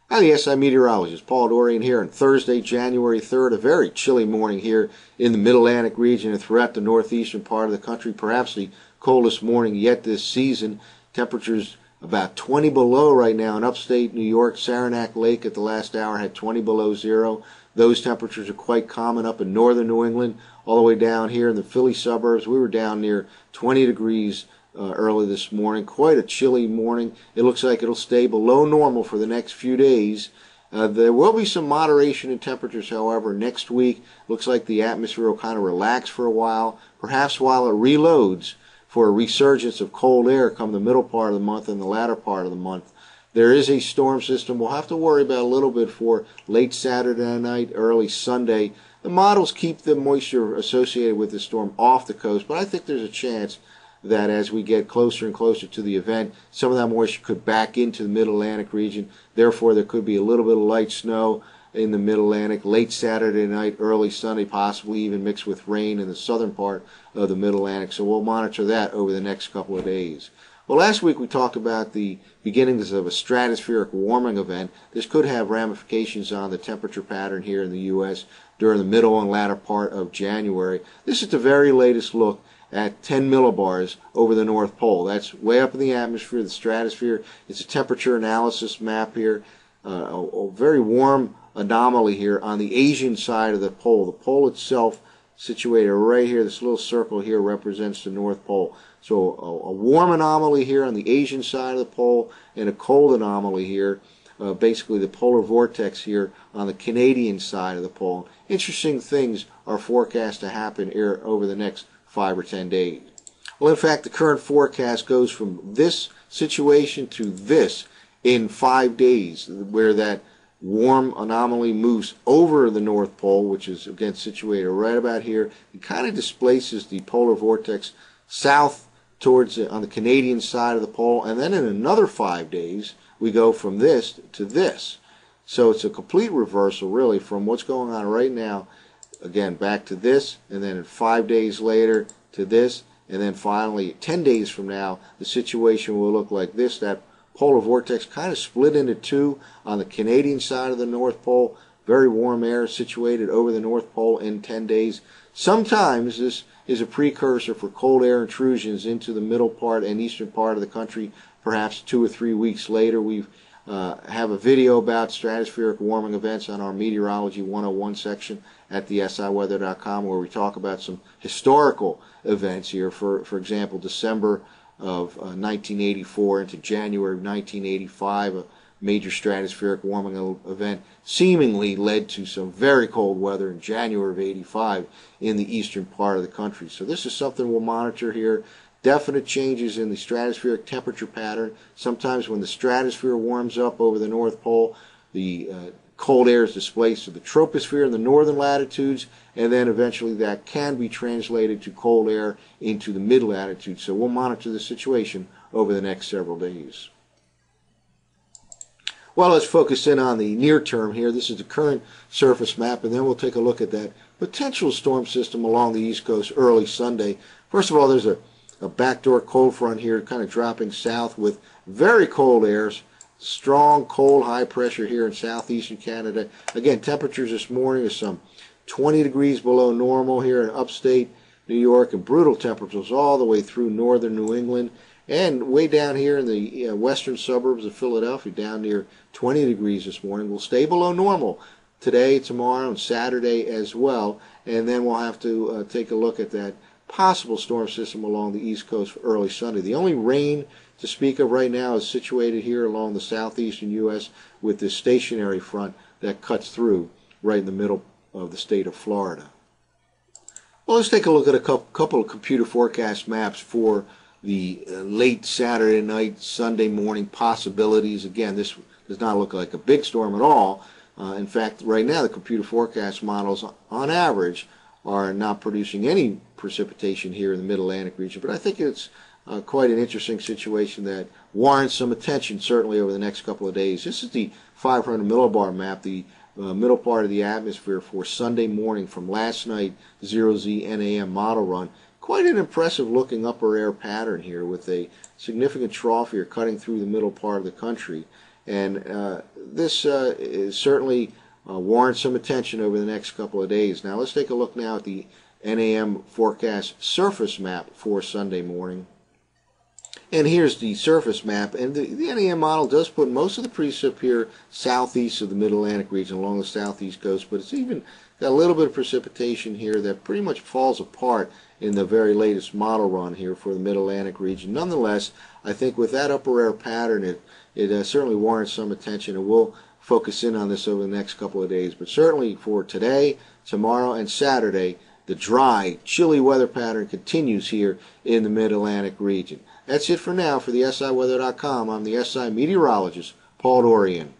Hi, the SI meteorologist Paul Dorian here on Thursday, January 3rd, a very chilly morning here in the Mid-Atlantic region and throughout the northeastern part of the country, perhaps the coldest morning yet this season. Temperatures about 20 below right now in upstate New York. Saranac Lake at the last hour had 20 below zero. Those temperatures are quite common up in northern New England, all the way down here in the Philly suburbs. We were down near 20 degrees early this morning. Quite a chilly morning. It looks like it'll stay below normal for the next few days. There will be some moderation in temperatures, however, next week. Looks like the atmosphere will kind of relax for a while, perhaps while it reloads for a resurgence of cold air come the middle part of the month and the latter part of the month. There is a storm system we'll have to worry about a little bit for late Saturday night, early Sunday. The models keep the moisture associated with the storm off the coast, but I think there's a chance that as we get closer and closer to the event, some of that moisture could back into the Mid-Atlantic region. Therefore, there could be a little bit of light snow in the Mid-Atlantic late Saturday night, early Sunday, possibly even mixed with rain in the southern part of the Mid-Atlantic. So we'll monitor that over the next couple of days. Well, last week we talked about the beginnings of a stratospheric warming event. This could have ramifications on the temperature pattern here in the U.S. during the middle and latter part of January. This is the very latest look at 10 millibars over the North Pole. That's way up in the atmosphere, the stratosphere. It's a temperature analysis map here. A very warm anomaly here on the Asian side of the pole. The pole itself situated right here. This little circle here represents the North Pole. So a warm anomaly here on the Asian side of the pole and a cold anomaly here. Basically the polar vortex here on the Canadian side of the pole. Interesting things are forecast to happen here over the next 5 or 10 days. Well, in fact, the current forecast goes from this situation to this in 5 days, where that warm anomaly moves over the North Pole, which is again situated right about here. It kind of displaces the polar vortex south towards on the Canadian side of the pole, and then in another 5 days we go from this to this. So it's a complete reversal really from what's going on right now. Again, back to this, and then 5 days later to this, and then finally 10 days from now the situation will look like this. That polar vortex kind of split into two on the Canadian side of the North Pole. Very warm air situated over the North Pole in 10 days. Sometimes this is a precursor for cold air intrusions into the middle part and eastern part of the country. Perhaps 2 or 3 weeks later. We have a video about stratospheric warming events on our Meteorology 101 section at the siweather.com, where we talk about some historical events here. For example, December of 1984 into January of 1985, a major stratospheric warming event seemingly led to some very cold weather in January of 85 in the eastern part of the country. So this is something we'll monitor here. Definite changes in the stratospheric temperature pattern. Sometimes when the stratosphere warms up over the North Pole, the cold air is displaced to the troposphere in the northern latitudes, and then eventually that can be translated to cold air into the mid-latitudes. So we'll monitor the situation over the next several days. Well, let's focus in on the near term here. This is the current surface map, and then we'll take a look at that potential storm system along the East Coast early Sunday. First of all, there's a backdoor cold front here kind of dropping south with very cold airs. Strong, cold, high pressure here in southeastern Canada. Again, temperatures this morning are some 20 degrees below normal here in upstate New York, and brutal temperatures all the way through northern New England. And way down here in the western suburbs of Philadelphia, down near 20 degrees this morning. Will stay below normal today, tomorrow, and Saturday as well. And then we'll have to take a look at that possible storm system along the East Coast for early Sunday. The only rain to speak of right now is situated here along the southeastern U.S. with this stationary front that cuts through right in the middle of the state of Florida. Well, let's take a look at a couple of computer forecast maps for the late Saturday night, Sunday morning possibilities. Again, this does not look like a big storm at all. In fact, right now the computer forecast models on average are not producing any precipitation here in the Mid-Atlantic region, but I think it's quite an interesting situation that warrants some attention certainly over the next couple of days. This is the 500 millibar map, the middle part of the atmosphere for Sunday morning from last night 0Z NAM model run. Quite an impressive looking upper air pattern here with a significant trough here cutting through the middle part of the country. And this is certainly warrants some attention over the next couple of days. Now let's take a look now at the NAM forecast surface map for Sunday morning. And here's the surface map, and the NAM model does put most of the precip here southeast of the Mid-Atlantic region along the southeast coast, but it's even got a little bit of precipitation here that pretty much falls apart in the very latest model run here for the Mid-Atlantic region. Nonetheless, I think with that upper air pattern, it certainly warrants some attention, and we'll focus in on this over the next couple of days. But certainly for today, tomorrow, and Saturday, the dry, chilly weather pattern continues here in the Mid-Atlantic region. That's it for now. For the SIWeather.com, I'm the SI meteorologist, Paul Dorian.